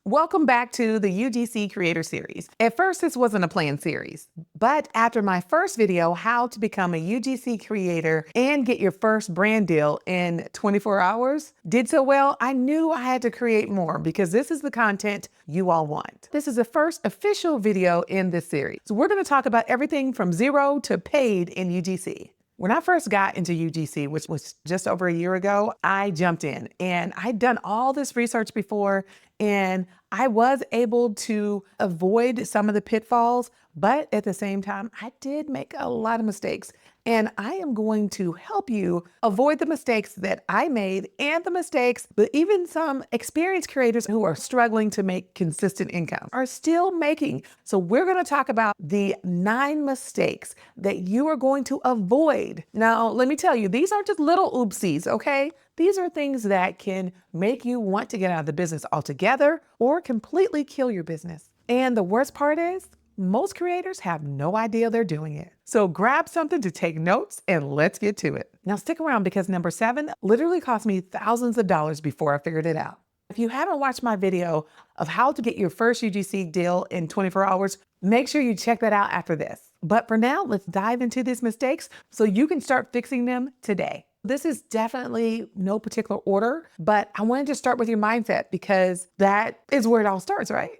Welcome back to the UGC Creator Series. At first, this wasn't a planned series, but after my first video, how to become a UGC creator and get your first brand deal in 24 hours, did so well, I knew I had to create more because this is the content you all want. This is the first official video in this series. So we're going to talk about everything from zero to paid in UGC. When I first got into UGC, which was just over a year ago, I jumped in and I'd done all this research before and I was able to avoid some of the pitfalls, but at the same time, I did make a lot of mistakes. And I am going to help you avoid the mistakes that I made and the mistakes that even some experienced creators who are struggling to make consistent income are still making. So we're going to talk about the 9 mistakes that you are going to avoid. Now, let me tell you, these aren't just little oopsies, okay? These are things that can make you want to get out of the business altogether or completely kill your business. And the worst part is, most creators have no idea they're doing it. So grab something to take notes and let's get to it. Now stick around because number 7 literally cost me thousands of dollars before I figured it out. If you haven't watched my video of how to get your first UGC deal in 24 hours, make sure you check that out after this. But for now, let's dive into these mistakes so you can start fixing them today. This is definitely no particular order, but I wanted to start with your mindset because that is where it all starts, right?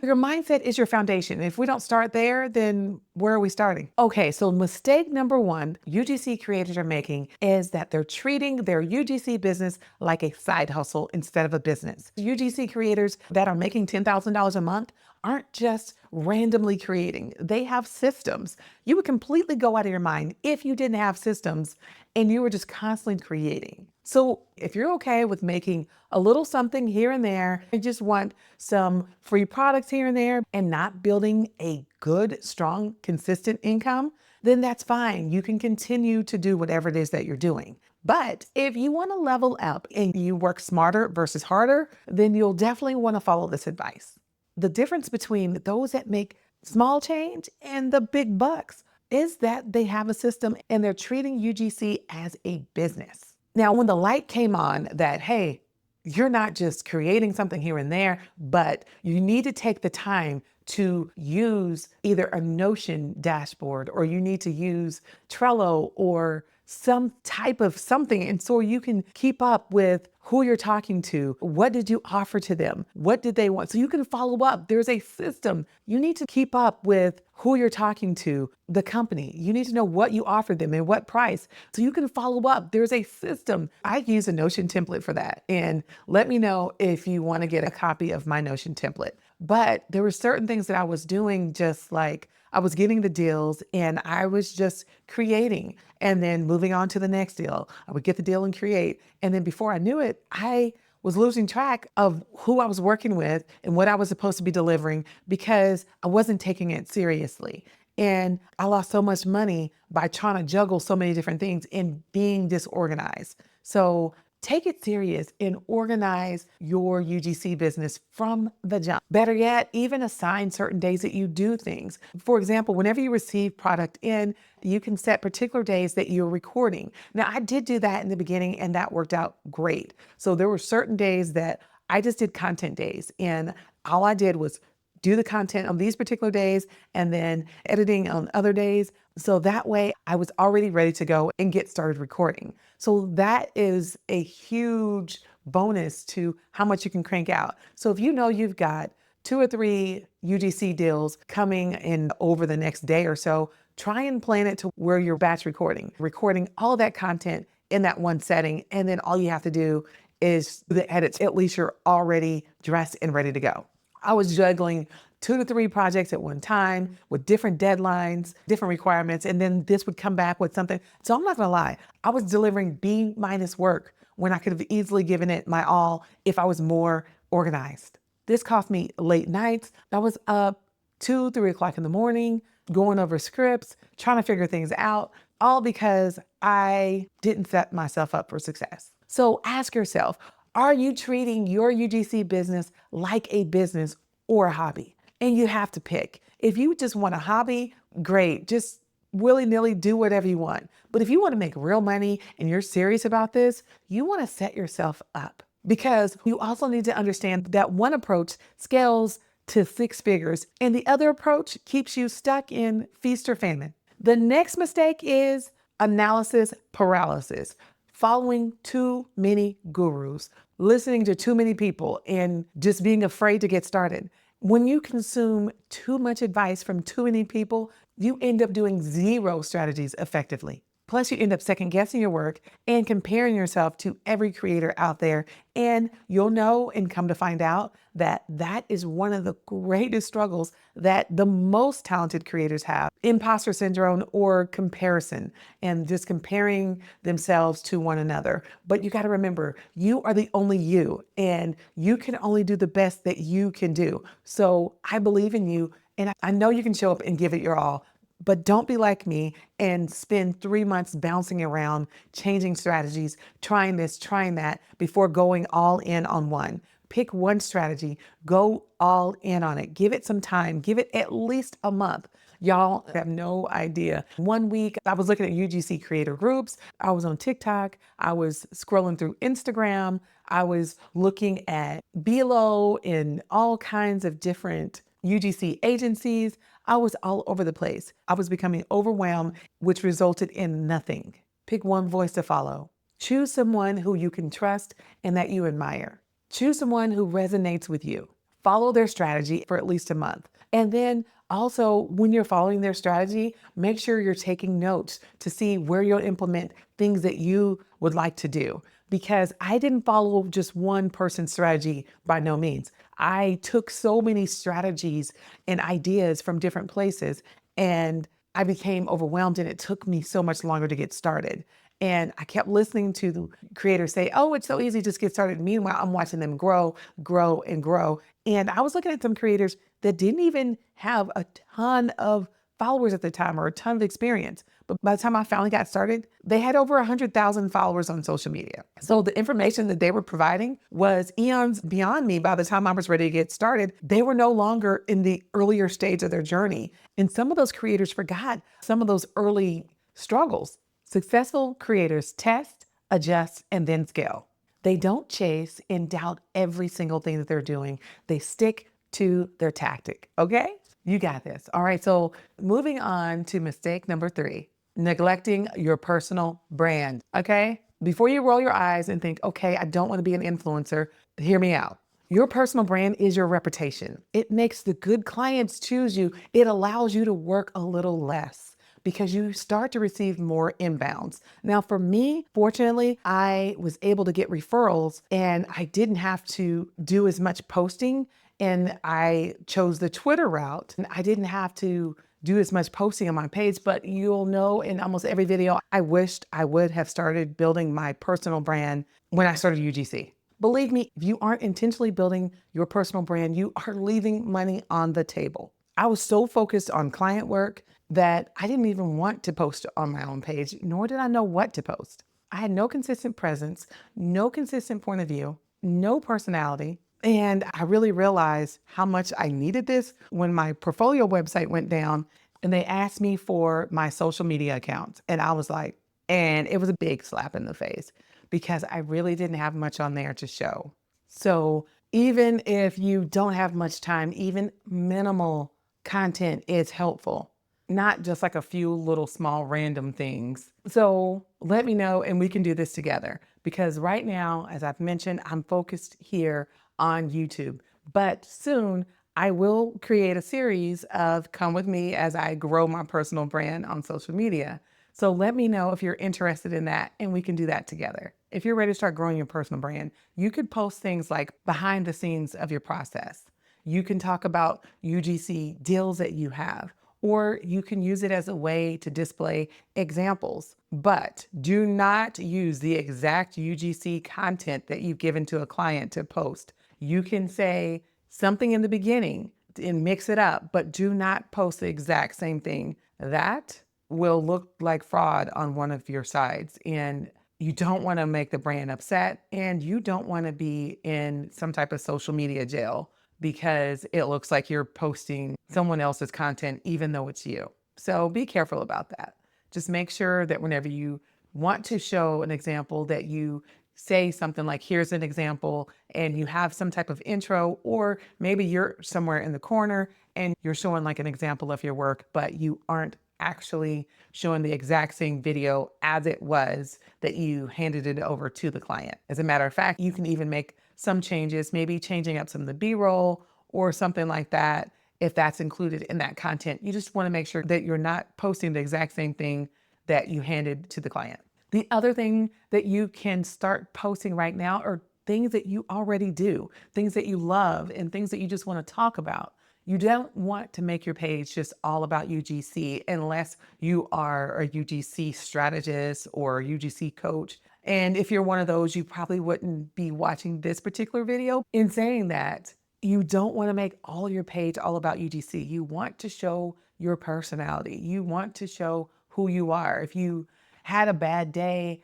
Your mindset is your foundation. If we don't start there, then where are we starting? Okay, so mistake number 1 UGC creators are making is that they're treating their UGC business like a side hustle instead of a business. UGC creators that are making $10,000 a month aren't just randomly creating. They have systems. You would completely go out of your mind if you didn't have systems and you were just constantly creating. So if you're okay with making a little something here and there, and just want some free products here and there and not building a good, strong, consistent income, then that's fine. You can continue to do whatever it is that you're doing. But if you want to level up and you work smarter versus harder, then you'll definitely want to follow this advice. The difference between those that make small change and the big bucks is that they have a system and they're treating UGC as a business. Now, when the light came on that, hey, you're not just creating something here and there, but you need to take the time to use either a Notion dashboard or you need to use Trello or some type of something. And so you can keep up with who you're talking to. What did you offer to them? What did they want? So you can follow up. There's a system. You need to keep up with who you're talking to, the company. You need to know what you offered them and what price. So you can follow up. There's a system. I use a Notion template for that. And let me know if you want to get a copy of my Notion template. But there were certain things that I was doing, just like I was getting the deals and I was just creating and then moving on to the next deal. I would get the deal and create. And then before I knew it, I was losing track of who I was working with and what I was supposed to be delivering because I wasn't taking it seriously. And I lost so much money by trying to juggle so many different things and being disorganized. So take it serious and organize your UGC business from the jump. Better yet, even assign certain days that you do things. For example, whenever you receive product in, you can set particular days that you're recording. Now, I did do that in the beginning and that worked out great. So there were certain days that I just did content days and all I did was do the content on these particular days and then editing on other days. So that way I was already ready to go and get started recording. So that is a huge bonus to how much you can crank out. So if you know you've got 2 or 3 UGC deals coming in over the next day or so, try and plan it to where you're batch recording all that content in that one setting. And then all you have to do is the edits. At least you're already dressed and ready to go. I was juggling 2 to 3 projects at one time with different deadlines, different requirements, and then this would come back with something. So I'm not gonna lie, I was delivering B- work when I could have easily given it my all if I was more organized. This cost me late nights. I was up 2, 3 o'clock in the morning, going over scripts, trying to figure things out, all because I didn't set myself up for success. So ask yourself, are you treating your UGC business like a business or a hobby? And you have to pick. If you just want a hobby, great. Just willy-nilly do whatever you want. But if you want to make real money and you're serious about this, you want to set yourself up. because you also need to understand that one approach scales to 6 figures and the other approach keeps you stuck in feast or famine. The next mistake is analysis paralysis, following too many gurus, listening to too many people, and just being afraid to get started. When you consume too much advice from too many people, you end up doing zero strategies effectively. Plus, you end up second guessing your work and comparing yourself to every creator out there. And you'll know and come to find out that that is one of the greatest struggles that the most talented creators have: imposter syndrome or comparison, and just comparing themselves to one another. But you got to remember, you are the only you, and you can only do the best that you can do. So I believe in you, and I know you can show up and give it your all. But don't be like me and spend 3 months bouncing around, changing strategies, trying this, trying that, before going all in on one. Pick one strategy, go all in on it. Give it some time, give it at least a month. Y'all have no idea. One week, I was looking at UGC creator groups. I was on TikTok. I was scrolling through Instagram. I was looking at Below and all kinds of different UGC agencies. I was all over the place. I was becoming overwhelmed, which resulted in nothing. Pick one voice to follow. Choose someone who you can trust and that you admire. Choose someone who resonates with you. Follow their strategy for at least a month. And then also, when you're following their strategy, make sure you're taking notes to see where you'll implement things that you would like to do. Because I didn't follow just one person's strategy by no means. I took so many strategies and ideas from different places, and I became overwhelmed, and it took me so much longer to get started. And I kept listening to the creators say, oh, it's so easy, just get started. Meanwhile, I'm watching them grow, grow, and grow. And I was looking at some creators that didn't even have a ton of followers at the time or a ton of experience. But by the time I finally got started, they had over 100,000 followers on social media. So the information that they were providing was eons beyond me. By the time I was ready to get started, they were no longer in the earlier stage of their journey. And some of those creators forgot some of those early struggles. Successful creators test, adjust, and then scale. They don't chase and doubt every single thing that they're doing. They stick to their tactic, okay? You got this. All right, so moving on to mistake number 3, neglecting your personal brand, okay? Before you roll your eyes and think, okay, I don't want to be an influencer, hear me out. Your personal brand is your reputation. It makes the good clients choose you. It allows you to work a little less, because you start to receive more inbounds. Now, for me, fortunately, I was able to get referrals and I didn't have to do as much posting, and I chose the Twitter route, and I didn't have to do as much posting on my page. But you'll know in almost every video, I wished I would have started building my personal brand when I started UGC. Believe me, if you aren't intentionally building your personal brand, you are leaving money on the table. I was so focused on client work that I didn't even want to post on my own page, nor did I know what to post. I had no consistent presence, no consistent point of view, no personality. And I really realized how much I needed this when my portfolio website went down and they asked me for my social media accounts. And I was like, and it was a big slap in the face because I really didn't have much on there to show. So even if you don't have much time, even minimal content is helpful, not just like a few little small random things. So let me know and we can do this together, because right now, as I've mentioned, I'm focused here on YouTube, but soon I will create a series of Come With Me as I grow my personal brand on social media. So let me know if you're interested in that and we can do that together. If you're ready to start growing your personal brand, you could post things like behind the scenes of your process. You can talk about UGC deals that you have, or you can use it as a way to display examples. But do not use the exact UGC content that you've given to a client to post. You can say something in the beginning and mix it up, but do not post the exact same thing. That will look like fraud on one of your sides, and you don't want to make the brand upset, and you don't want to be in some type of social media jail because it looks like you're posting someone else's content even though it's you. So be careful about that. Just make sure that whenever you want to show an example that you say something like, here's an example, and you have some type of intro, or maybe you're somewhere in the corner and you're showing like an example of your work, but you aren't actually showing the exact same video as it was that you handed it over to the client. As a matter of fact, you can even make some changes, maybe changing up some of the B-roll or something like that. If that's included in that content, you just want to make sure that you're not posting the exact same thing that you handed to the client. The other thing that you can start posting right now are things that you already do, things that you love, and things that you just want to talk about. You don't want to make your page just all about UGC unless you are a UGC strategist or UGC coach. And if you're one of those, you probably wouldn't be watching this particular video. In saying that, you don't want to make all your page all about UGC. You want to show your personality. You want to show who you are. If you had a bad day,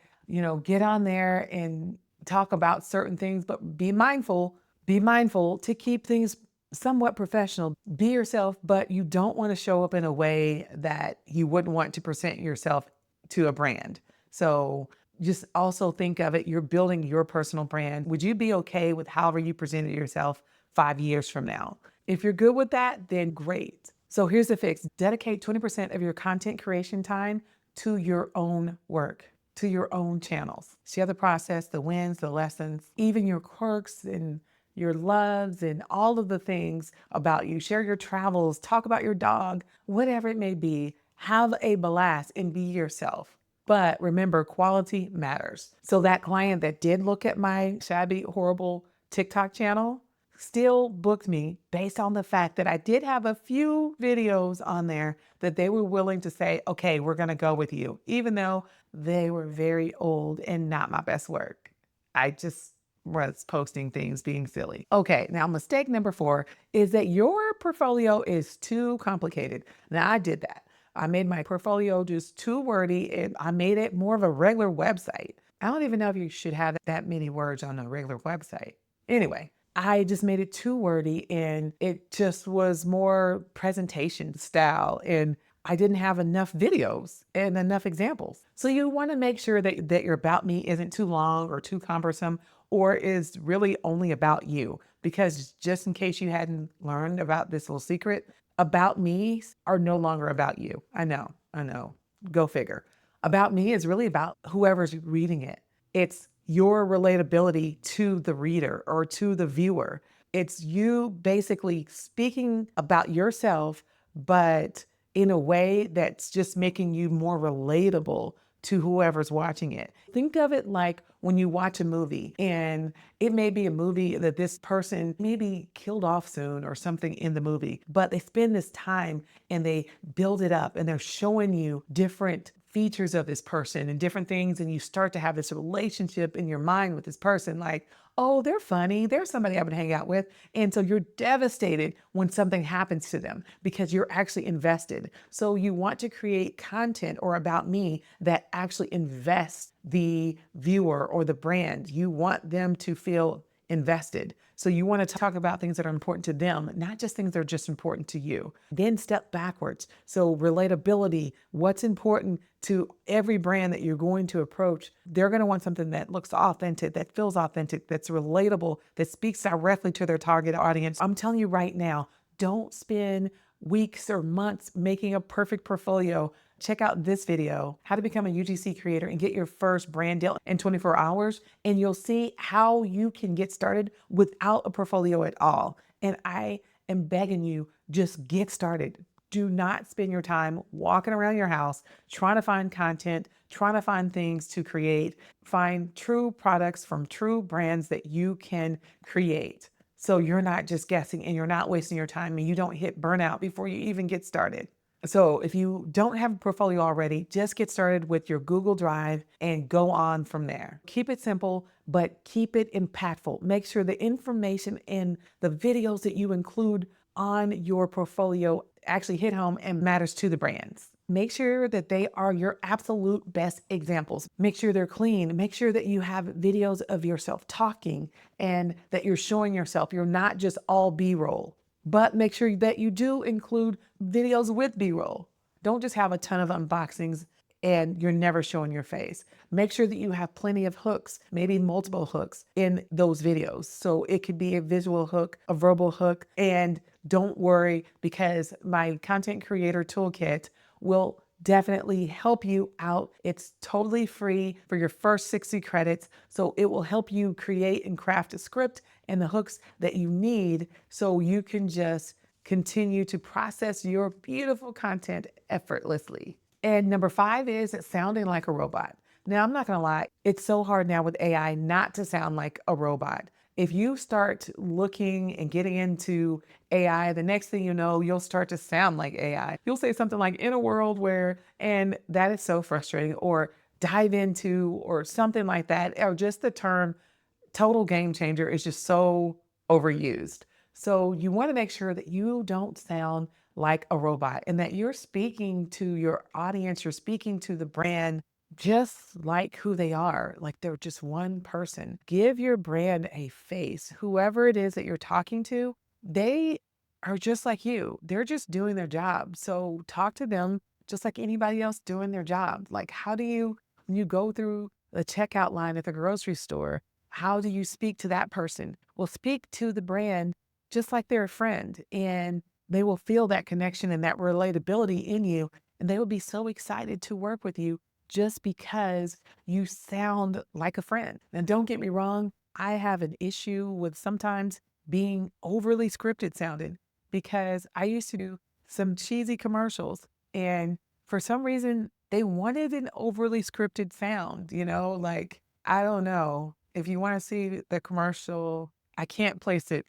get on there and talk about certain things, but be mindful to keep things somewhat professional. Be yourself, but you don't want to show up in a way that you wouldn't want to present yourself to a brand. So just also think of it, you're building your personal brand. Would you be okay with however you presented yourself 5 years from now? If you're good with that, then great. So here's the fix. Dedicate 20% of your content creation time to your own work, to your own channels. Share the process, the wins, the lessons, even your quirks and your loves and all of the things about you. Share your travels, talk about your dog, whatever it may be. Have a blast and be yourself. But remember, quality matters. So that client that did look at my shabby, horrible TikTok channel still booked me based on the fact that I did have a few videos on there that they were willing to say, okay, we're going to go with you, even though they were very old and not my best work. I just was posting things being silly. Okay, now mistake number 4 is that your portfolio is too complicated. Now I did that. I made my portfolio just too wordy and I made it more of a regular website. I don't even know if you should have that many words on a regular website. Anyway, I just made it too wordy and it just was more presentation style and I didn't have enough videos and enough examples. So you want to make sure that your about me isn't too long or too cumbersome or is really only about you. Because just in case you hadn't learned about this little secret, about me's are no longer about you. I know. Go figure. About me is really about whoever's reading it. It's your relatability to the reader or to the viewer. It's you basically speaking about yourself, but in a way that's just making you more relatable to whoever's watching it. Think of it like when you watch a movie and it may be a movie that this person may be killed off soon or something in the movie, but they spend this time and they build it up and they're showing you different features of this person and different things, and you start to have this relationship in your mind with this person like, oh, they're funny, they're somebody I would hang out with. And so you're devastated when something happens to them because you're actually invested. So you want to create content or about me that actually invests the viewer or the brand. You want them to feel invested. So you want to talk about things that are important to them, not just things that are just important to you. Then step backwards. So relatability, what's important to every brand that you're going to approach. They're going to want something that looks authentic, that feels authentic, that's relatable, that speaks directly to their target audience. I'm telling you right now, don't spend weeks or months making a perfect portfolio. Check out this video, how to become a UGC creator and get your first brand deal in 24 hours. And you'll see how you can get started without a portfolio at all. And I am begging you, just get started. Do not spend your time walking around your house trying to find content, trying to find things to create. Find true products from true brands that you can create. So you're not just guessing and you're not wasting your time and you don't hit burnout before you even get started. So if you don't have a portfolio already, just get started with your Google Drive and go on from there. Keep it simple, but keep it impactful. Make sure the information in the videos that you include on your portfolio actually hit home and matters to the brands. Make sure that they are your absolute best examples. Make sure they're clean. Make sure that you have videos of yourself talking and that you're showing yourself. You're not just all B-roll, but make sure that you do include videos with B-roll. Don't just have a ton of unboxings and you're never showing your face. Make sure that you have plenty of hooks, maybe multiple hooks in those videos. So it could be a visual hook, a verbal hook, and don't worry because my content creator toolkit will definitely help you out. It's totally free for your first 60 credits. So it will help you create and craft a script and the hooks that you need so you can just continue to process your beautiful content effortlessly. And number 5 is sounding like a robot. Now, I'm not gonna lie, it's so hard now with AI not to sound like a robot. If you start looking and getting into AI, the next thing you know, you'll start to sound like AI. You'll say something like in a world where, and that is so frustrating, or dive into, or something like that, or just the term total game changer is just so overused. So you want to make sure that you don't sound like a robot and that you're speaking to your audience, you're speaking to the brand just like who they are, like they're just one person. Give your brand a face. Whoever it is that you're talking to, they are just like you. They're just doing their job. So talk to them just like anybody else doing their job. Like, how do you, when you go through the checkout line at the grocery store, how do you speak to that person? Well, speak to the brand just like they're a friend, and they will feel that connection and that relatability in you, and they will be so excited to work with you just because you sound like a friend. Now, don't get me wrong, I have an issue with sometimes being overly scripted sounding because I used to do some cheesy commercials, and for some reason, they wanted an overly scripted sound, like, I don't know. If you want to see the commercial, I can't place it.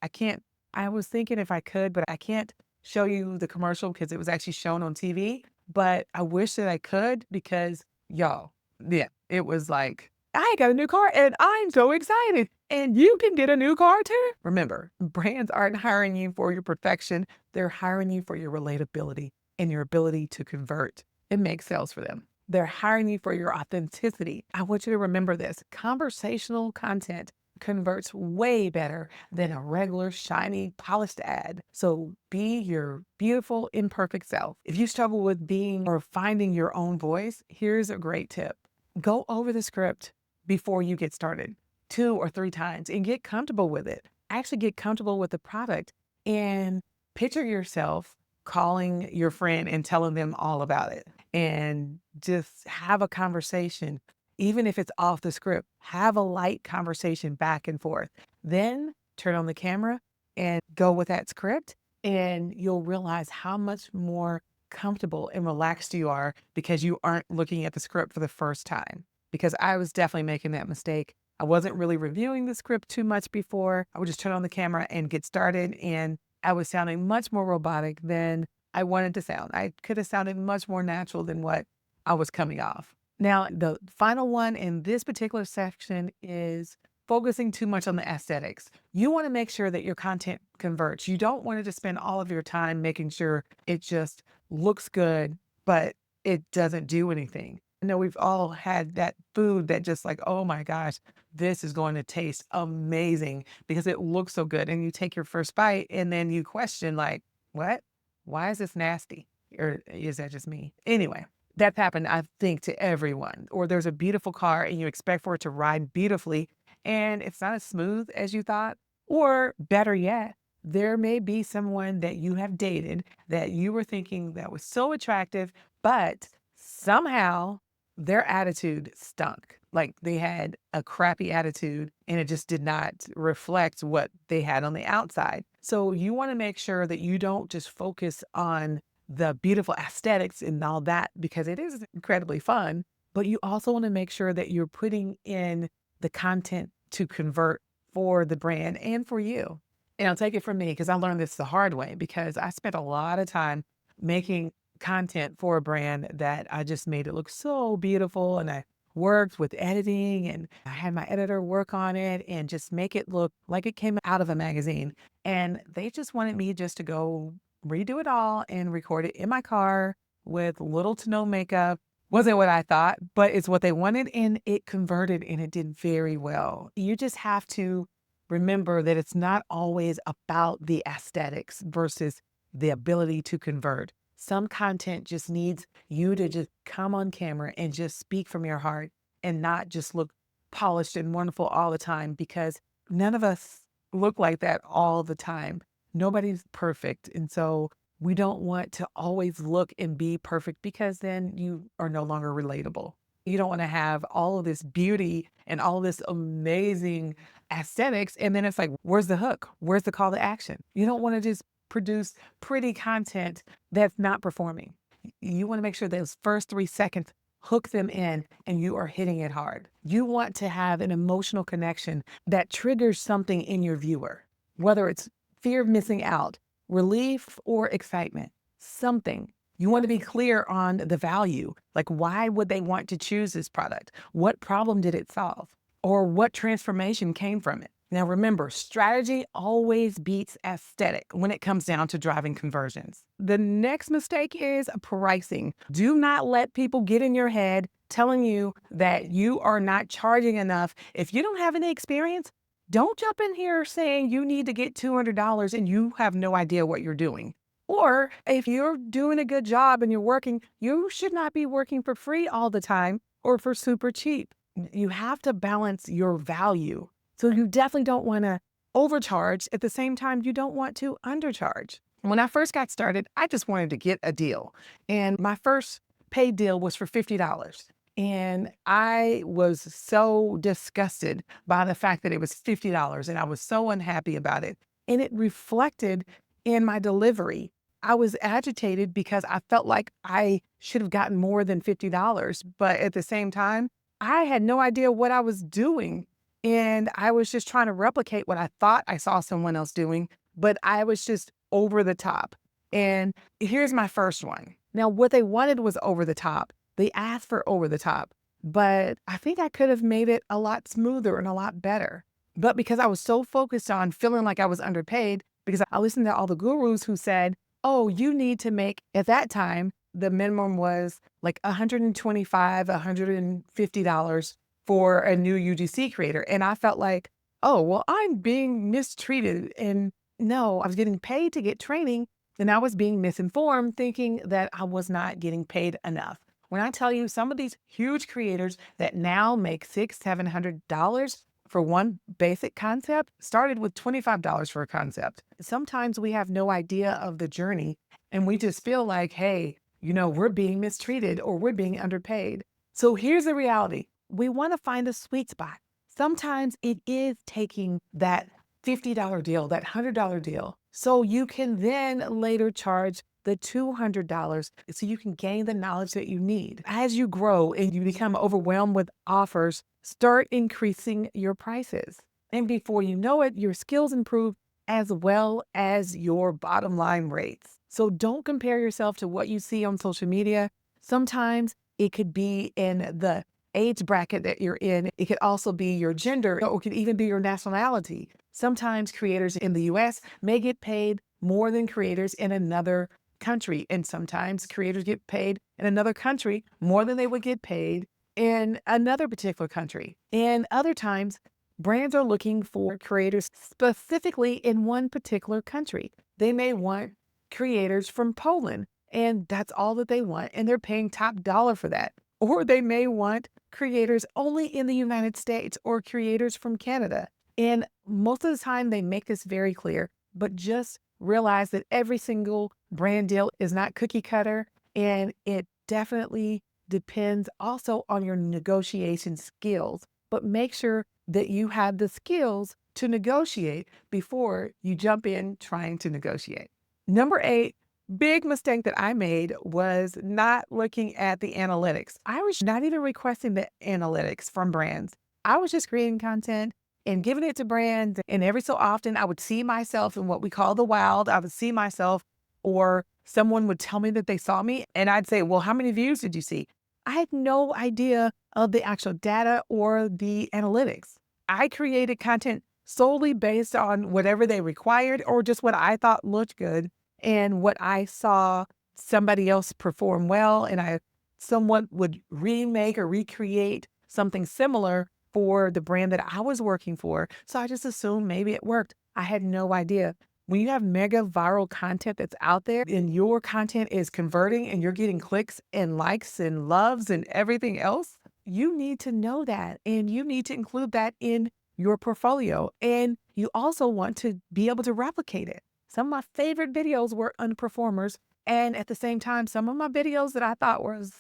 I was thinking if I could, but I can't show you the commercial because it was actually shown on TV. But I wish that I could because y'all, yeah, it was like, I got a new car and I'm so excited. And you can get a new car too. Remember, brands aren't hiring you for your perfection. They're hiring you for your relatability and your ability to convert and make sales for them. They're hiring you for your authenticity. I want you to remember this. Conversational content converts way better than a regular, shiny, polished ad. So be your beautiful, imperfect self. If you struggle with being or finding your own voice, here's a great tip. Go over the script before you get started 2 or 3 times and get comfortable with it. Actually get comfortable with the product and picture yourself calling your friend and telling them all about it and just have a conversation. Even if it's off the script, have a light conversation back and forth. Then turn on the camera and go with that script, and you'll realize how much more comfortable and relaxed you are because you aren't looking at the script for the first time. Because I was definitely making that mistake. I wasn't really reviewing the script too much before. I would just turn on the camera and get started, and I was sounding much more robotic than I wanted to sound. I could have sounded much more natural than what I was coming off. Now, the final one in this particular section is focusing too much on the aesthetics. You want to make sure that your content converts. You don't want to just spend all of your time making sure it just looks good, but it doesn't do anything. I know we've all had that food that just like, oh my gosh, this is going to taste amazing because it looks so good. And you take your first bite and then you question like, what? Why is this nasty? Or is that just me? Anyway, that's happened, I think, to everyone. Or there's a beautiful car and you expect for it to ride beautifully and it's not as smooth as you thought. Or better yet, there may be someone that you have dated that you were thinking that was so attractive, but somehow their attitude stunk. Like they had a crappy attitude and it just did not reflect what they had on the outside. So you want to make sure that you don't just focus on the beautiful aesthetics and all that because it is incredibly fun, but you also want to make sure that you're putting in the content to convert for the brand and for you. And I'll take it from me because I learned this the hard way because I spent a lot of time making content for a brand that I just made it look so beautiful. And I worked with editing and I had my editor work on it and just make it look like it came out of a magazine. And they just wanted me just to go redo it all and record it in my car with little to no makeup. Wasn't what I thought, but it's what they wanted and it converted and it did very well. You just have to remember that it's not always about the aesthetics versus the ability to convert. Some content just needs you to just come on camera and just speak from your heart and not just look polished and wonderful all the time, because none of us look like that all the time. Nobody's perfect. And so we don't want to always look and be perfect, because then you are no longer relatable. You don't want to have all of this beauty and all this amazing aesthetics. And then it's like, where's the hook? Where's the call to action? You don't want to just produce pretty content that's not performing. You want to make sure those first 3 seconds hook them in and you are hitting it hard. You want to have an emotional connection that triggers something in your viewer, whether it's fear of missing out, relief, or excitement, something. You want to be clear on the value. Like, why would they want to choose this product? What problem did it solve? Or what transformation came from it? Now, remember, strategy always beats aesthetic when it comes down to driving conversions. The next mistake is pricing. Do not let people get in your head telling you that you are not charging enough. If you don't have any experience, don't jump in here saying you need to get $200 and you have no idea what you're doing. Or if you're doing a good job and you're working, you should not be working for free all the time or for super cheap. You have to balance your value. So you definitely don't want to overcharge. At the same time, you don't want to undercharge. When I first got started, I just wanted to get a deal. And my first paid deal was for $50. And I was so disgusted by the fact that it was $50, and I was so unhappy about it. And it reflected in my delivery. I was agitated because I felt like I should have gotten more than $50. But at the same time, I had no idea what I was doing. And I was just trying to replicate what I thought I saw someone else doing, but I was just over the top. And here's my first one. Now, what they wanted was over the top. They asked for over the top, but I think I could have made it a lot smoother and a lot better. But because I was so focused on feeling like I was underpaid, because I listened to all the gurus who said, oh, you need to make, at that time, the minimum was like $125, $150 for a new UGC creator. And I felt like, oh, well, I'm being mistreated. And no, I was getting paid to get training, and I was being misinformed, thinking that I was not getting paid enough. When I tell you, some of these huge creators that now make $600, $700 for one basic concept started with $25 for a concept. Sometimes we have no idea of the journey, and we just feel like, hey, we're being mistreated or we're being underpaid. So here's the reality. We want to find a sweet spot. Sometimes it is taking that $50 deal, that $100 deal, so you can then later charge the $200 so you can gain the knowledge that you need. As you grow and you become overwhelmed with offers, start increasing your prices. And before you know it, your skills improve as well as your bottom line rates. So don't compare yourself to what you see on social media. Sometimes it could be in the age bracket that you're in. It could also be your gender, or it could even be your nationality. Sometimes creators in the US may get paid more than creators in another country. And sometimes creators get paid in another country more than they would get paid in another particular country. And other times, brands are looking for creators specifically in one particular country. They may want creators from Poland, and that's all that they want, and they're paying top dollar for that. Or they may want creators only in the United States, or creators from Canada. And most of the time they make this very clear, but just realize that every single brand deal is not cookie cutter, and it definitely depends also on your negotiation skills. But make sure that you have the skills to negotiate before you jump in trying to negotiate. Number 8, big mistake that I made was not looking at the analytics. I was not even requesting the analytics from brands. I was just creating content and giving it to brands. And every so often I would see myself in what we call the wild. I would see myself, or someone would tell me that they saw me, and I'd say, well, how many views did you see? I had no idea of the actual data or the analytics. I created content solely based on whatever they required, or just what I thought looked good and what I saw somebody else perform well, and someone would remake or recreate something similar for the brand that I was working for. So I just assumed maybe it worked. I had no idea. When you have mega viral content that's out there and your content is converting and you're getting clicks and likes and loves and everything else, you need to know that and you need to include that in your portfolio. And you also want to be able to replicate it. Some of my favorite videos were underperformers. And at the same time, some of my videos that I thought was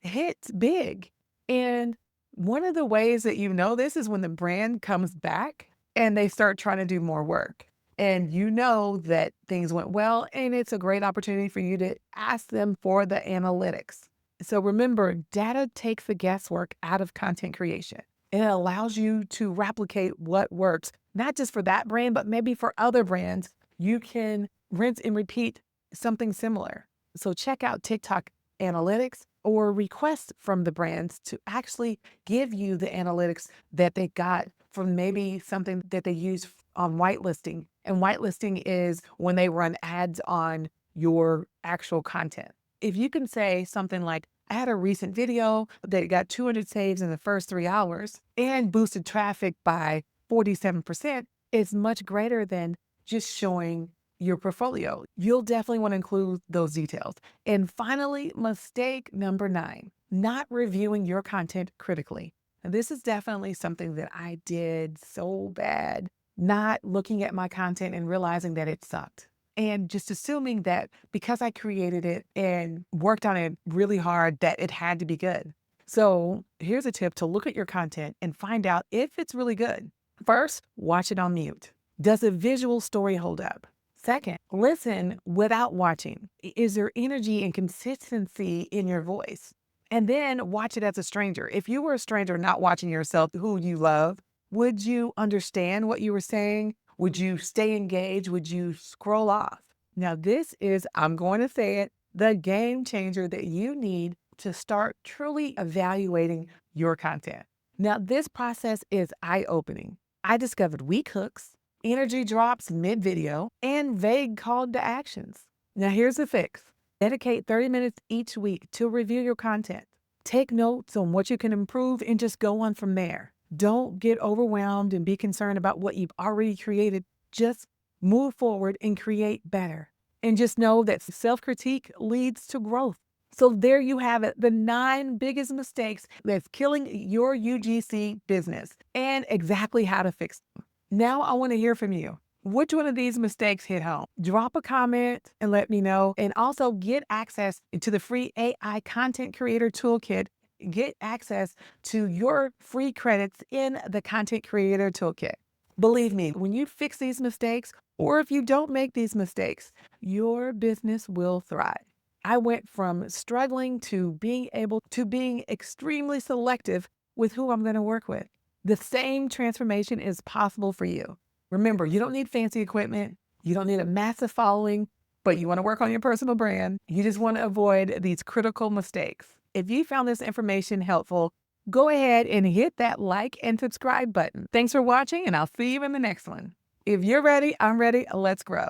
hits big. And one of the ways that you know this is when the brand comes back and they start trying to do more work. And you know that things went well, and it's a great opportunity for you to ask them for the analytics. So remember, data takes the guesswork out of content creation. It allows you to replicate what works, not just for that brand, but maybe for other brands. You can rinse and repeat something similar. So check out TikTok analytics or request from the brands to actually give you the analytics that they got from maybe something that they use on whitelisting. And whitelisting is when they run ads on your actual content. If you can say something like, I had a recent video that got 200 saves in the first 3 hours and boosted traffic by 47%, it's much greater than just showing your portfolio. You'll definitely want to include those details. And finally, mistake number 9, not reviewing your content critically. And this is definitely something that I did so bad, not looking at my content and realizing that it sucked. And just assuming that because I created it and worked on it really hard, that it had to be good. So here's a tip to look at your content and find out if it's really good. First, watch it on mute. Does a visual story hold up? Second, listen without watching. Is there energy and consistency in your voice? And then watch it as a stranger. If you were a stranger not watching yourself, who you love, would you understand what you were saying? Would you stay engaged? Would you scroll off? Now, this is, I'm going to say it, the game changer that you need to start truly evaluating your content. Now, this process is eye-opening. I discovered weak hooks, energy drops mid-video, and vague call to actions. Now, here's the fix. Dedicate 30 minutes each week to review your content. Take notes on what you can improve and just go on from there. Don't get overwhelmed and be concerned about what you've already created. Just move forward and create better. And just know that self-critique leads to growth. So there you have it, the 9 biggest mistakes that's killing your UGC business and exactly how to fix them. Now I want to hear from you. Which one of these mistakes hit home? Drop a comment and let me know. And also get access to the free AI Content Creator Toolkit. Get access to your free credits in the Content Creator Toolkit. Believe me, when you fix these mistakes, or if you don't make these mistakes, your business will thrive. I went from struggling to being able to being extremely selective with who I'm going to work with. The same transformation is possible for you. Remember, you don't need fancy equipment. You don't need a massive following, but you want to work on your personal brand. You just want to avoid these critical mistakes. If you found this information helpful, go ahead and hit that like and subscribe button. Thanks for watching, and I'll see you in the next one. If you're ready, I'm ready. Let's grow.